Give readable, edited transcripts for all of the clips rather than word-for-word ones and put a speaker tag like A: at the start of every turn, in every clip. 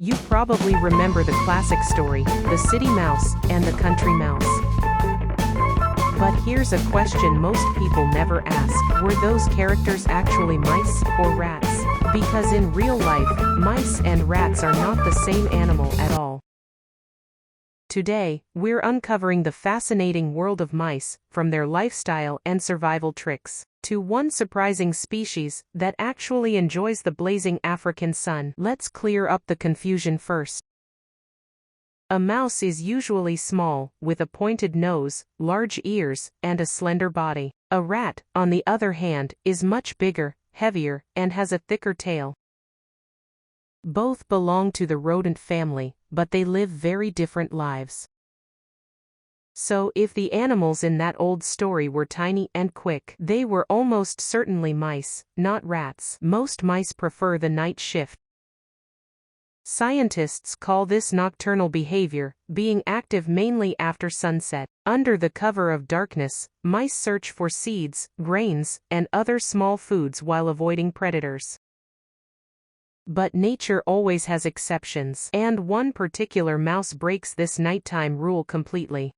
A: You probably remember the classic story, the city mouse and the country mouse. But here's a question most people never ask. Were those characters actually mice or rats? Because in real life, mice and rats are not the same animal at all. Today, we're uncovering the fascinating world of mice, from their lifestyle and survival tricks, to one surprising species that actually enjoys the blazing African sun. Let's clear up the confusion first. A mouse is usually small, with a pointed nose, large ears, and a slender body. A rat, on the other hand, is much bigger, heavier, and has a thicker tail. Both belong to the rodent family, but they live very different lives. So if the animals in that old story were tiny and quick, they were almost certainly mice, not rats. Most mice prefer the night shift. Scientists call this nocturnal behavior, being active mainly after sunset. Under the cover of darkness, mice search for seeds, grains, and other small foods while avoiding predators. But nature always has exceptions, and one particular mouse breaks this nighttime rule completely.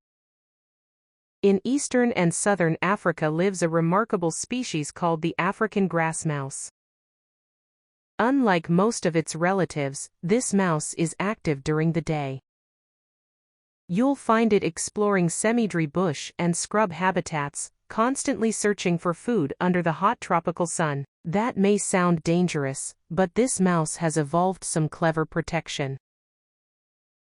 A: In eastern and southern Africa lives a remarkable species called the African grass mouse. Unlike most of its relatives, this mouse is active during the day. You'll find it exploring semi-dry bush and scrub habitats, constantly searching for food under the hot tropical sun. That may sound dangerous, but this mouse has evolved some clever protection.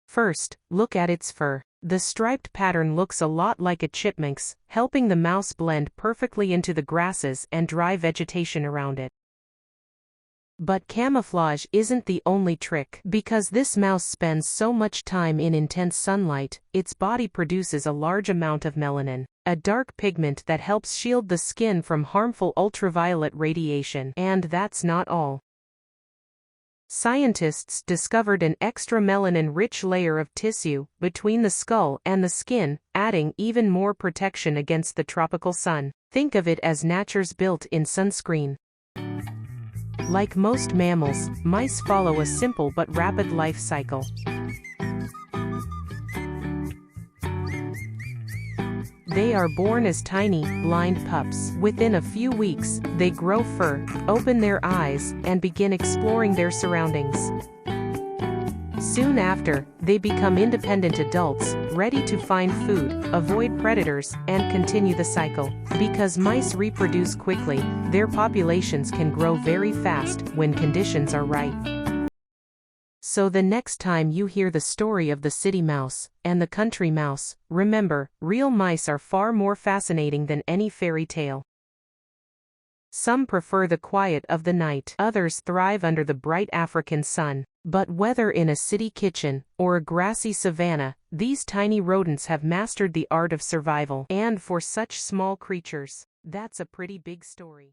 A: First, look at its fur. The striped pattern looks a lot like a chipmunk's, helping the mouse blend perfectly into the grasses and dry vegetation around it. But camouflage isn't the only trick. Because this mouse spends so much time in intense sunlight, its body produces a large amount of melanin, a dark pigment that helps shield the skin from harmful ultraviolet radiation. And that's not all. Scientists discovered an extra melanin-rich layer of tissue between the skull and the skin, adding even more protection against the tropical sun. Think of it as nature's built-in sunscreen. Like most mammals, mice follow a simple but rapid life cycle. They are born as tiny, blind pups. Within a few weeks, they grow fur, open their eyes, and begin exploring their surroundings. Soon after, they become independent adults, ready to find food, avoid predators, and continue the cycle. Because mice reproduce quickly, their populations can grow very fast when conditions are right. So the next time you hear the story of the city mouse and the country mouse, remember, real mice are far more fascinating than any fairy tale. Some prefer the quiet of the night. Others thrive under the bright African sun. But whether in a city kitchen or a grassy savanna, these tiny rodents have mastered the art of survival. And for such small creatures, that's a pretty big story.